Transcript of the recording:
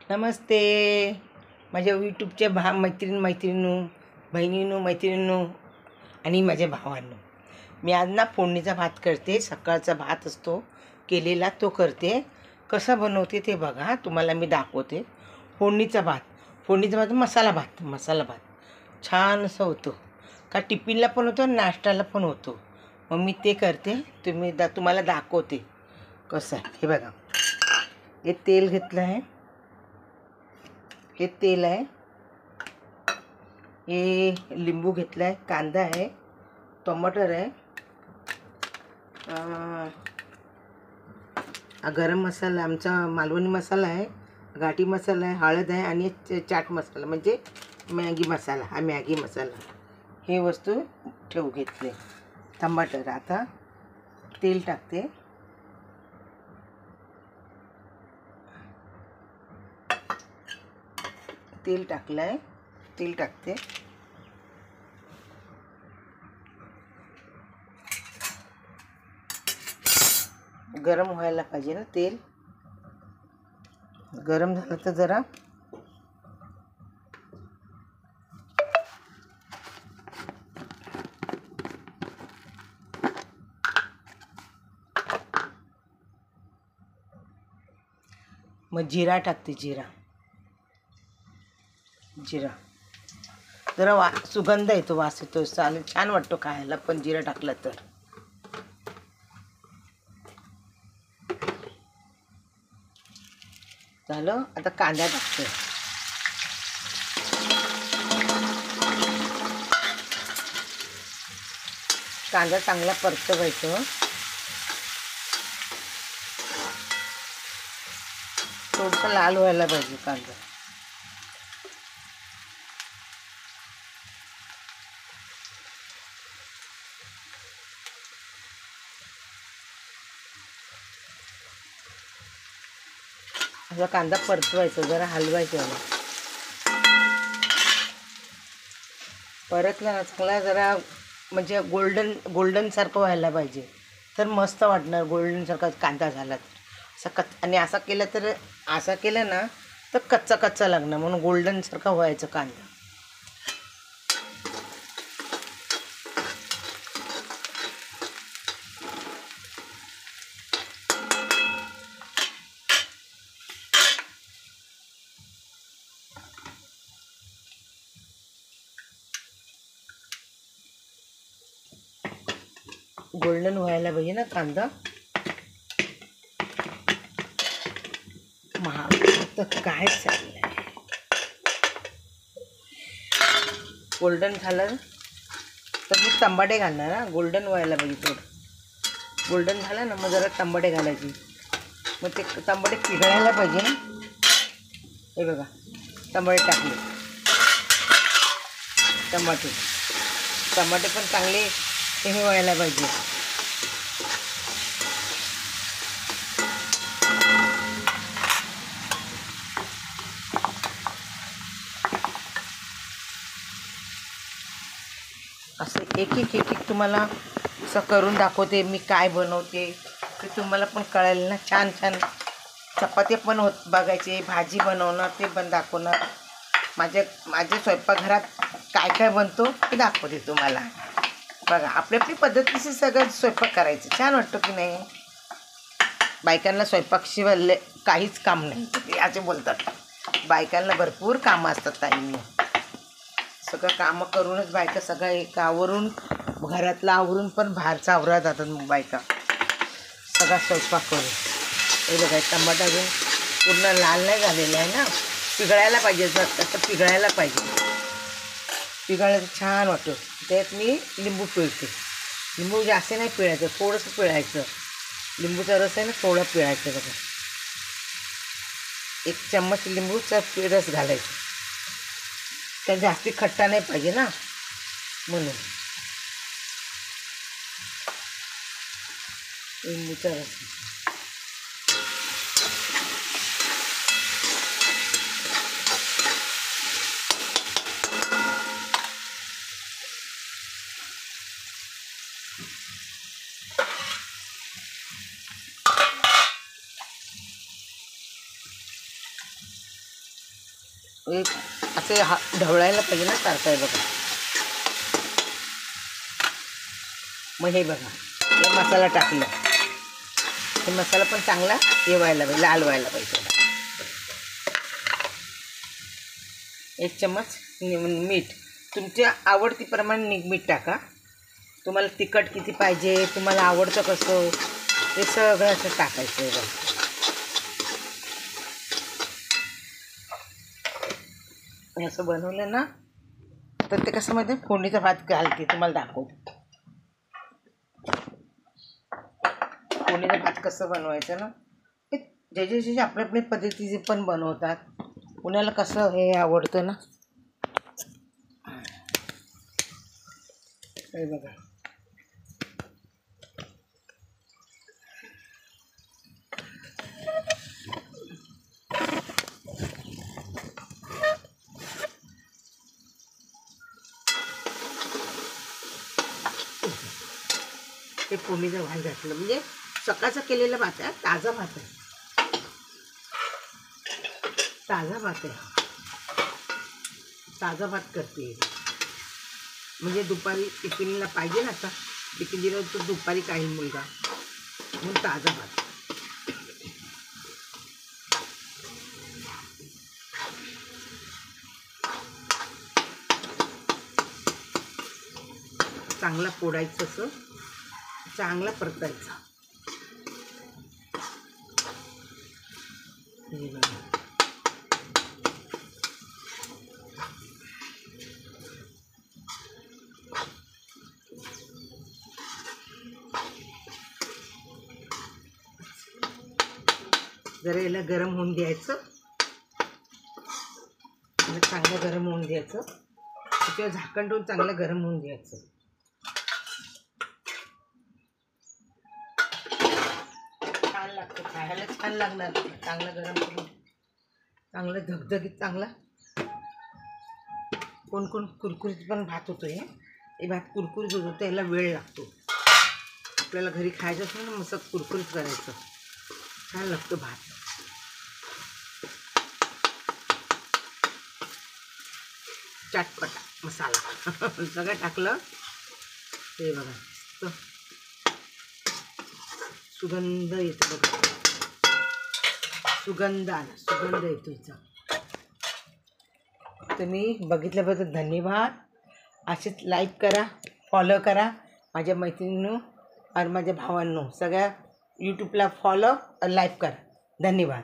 नमस्ते माझ्या यूट्यूबच्या मैत्रिणींनो, मैत्रिणींनो आणि माझ्या भावांनो. मी आज ना फोडणीचा भात करते. सकाळचा भात असतो केलेला तो करते. कसा बनवते ते बघा, तुम्हाला मी दाखवते. फोडणीचा भात मसाला भात छान असं होतो का, टिफिनला पण होतो आणि नाश्त्याला पण होतो. मग मी ते करते, तुम्हाला दाखवते कसं आहे. हे बघा, हे तेल घेतलं आहे, हे तेल आहे, हे लिंबू घेतला आहे, कांदा आहे, टमाटर आहे, गरम मसाला आमचा मालवणी मसाला आहे, घाटी मसाला आहे, हळद आहे आणि चाट मसाला म्हणजे मॅगी मसाला. हा मॅगी मसाला, हे वस्तू ठेवू घेतले. टमाटर, आता तेल टाकते. तेल टाकलंय, तेल टाकते. गरम व्हायला पाहिजे ना तेल. गरम झालं तर जरा मग जिरा टाकते. जिरा जरा सुगंध येतो, वास येतो, छान वाटतो खायला पण जिरा टाकलं तर. झालं, आता कांदा टाकते. कांदा चांगला परतवायचं. थोडंसं लाल व्हायला पाहिजे कांदा. असा कांदा परतवायचा, जरा हलवायचं याला. परतला ना चांगला, जरा म्हणजे गोल्डन सारखं व्हायला पाहिजे, तर मस्त वाटणार. गोल्डन सारखा कांदा झाला तर आणि असा केला ना तर कच्चा लागणार, म्हणून गोल्डन सारखा व्हायचं कांदा. गोल्डन व्हायला पाहिजे ना कांदा. तर काय चाललंय, गोल्डन झालं तर मी टमाटे घालणार. हा, गोल्डन व्हायला पाहिजे. थोडं गोल्डन झालं ना, मग जरा टमाटे घालायची. मग ते टमाटे पिघळायला पाहिजे ना. हे बघा, टमाटे टाकले. टमाटे पण चांगले हे व्हायला पाहिजे. असं एक तुम्हाला असं करून दाखवते मी, काय बनवते ते तुम्हाला पण कळेल ना. छान चपाती पण बघायचे, भाजी बनवणार ते पण दाखवणार. माझ्या स्वयंपाकघरात काय बनतो ते दाखवते तुम्हाला. बघा, आपली पद्धतीचे सगळं स्वयंपाक करायचं. छान वाटतं की नाही. बायकांना स्वयंपाकशिवाय काहीच काम नाही असे बोलतात. बायकांना भरपूर कामं असतात ताईंनी. सगळं कामं करूनच बायका सगळं एक आवरून, घरातलं आवरून पण बाहेरचा आवरा जातात मग बायका सगळा स्वयंपाक करून. हे बघा, टमाटा अजून पूर्ण लाल नाही झालेला आहे ना, पिघळायला पाहिजे. तर पिघळायला पाहिजे. पिघळलं तर छान वाटतं. त्यात मी लिंबू पिळते. लिंबू जास्त नाही पिळायचं, थोडंसं पिळायचं. लिंबूचा रस आहे ना, थोडं पिळायचं. बघा, 1 चम्मच लिंबूचा रस घालायचा. त्या जास्ती खट्टा नाही पाहिजे ना, म्हणून लिंबूचा रस. असे ढवळायला पाहिजे ना सारखं. आहे बघा. मग हे बघा, हे मसाला टाकलं. हे मसाला पण चांगला हे व्हायला पाहिजे, लाल व्हायला पाहिजे. 1 चम्मच मीठ, तुमच्या आवडतीप्रमाणे मीठ टाका. तुम्हाला तिखट किती पाहिजे, तुम्हाला आवडतं कसं, ते सगळं असं टाकायचं आहे बघा. असं बनवलं ना तर ते कसं मध्ये फोडणीचा भात घालते, तुम्हाला दाखवते. फोडणीचा भात कसं बनवायचं ना, ते ज्याचे आपल्या आपल्या पद्धतीचे पण बनवतात. कुणाला कसं हे आवडतं ना. हे बघा, ते फोडणीचा भात घातलं म्हणजे सकाळचा केलेला भात आहे, ताजा भात आहे. ताजा भात आहे, ताजा भात करते. म्हणजे दुपारी टिफिनला पाहिजे ना, आता टिफिन दिलं तर दुपारी काही मुलगा, म्हणून ताजा भात. चांगला पोडायचं, असं चांगला परतायचा. हे बघा, जरा याला गरम होऊन द्यायचं. चांगलं गरम होऊन द्यायचं. त्याच्यावर झाकण ठेवून चांगलं गरम होऊन द्यायचं. छान लागतं खायला, छान लागणार. चांगलं गरम करून चांगलं धगधगीत चांगला. कोण कोण कुरकुरीत पण भात होतो. हे भात कुरकुरीत होतो, त्याला वेळ लागतो. आपल्याला घरी खायचं असेल ना, मस्त कुरकुरीत करायचं. छान लागतो भात. चटपटा मसाला सगळं टाकलं. ते बघा, सुगंध येतो बघा. सुगंध आला, सुगंध येतो याचा. तुम्ही बघितल्याबद्दल धन्यवाद. असेच लाईक करा, फॉलो करा. माझ्या मैत्रिणींनो आणि माझ्या भावांनो सगळ्या यूट्यूबला फॉलो लाईक करा. धन्यवाद.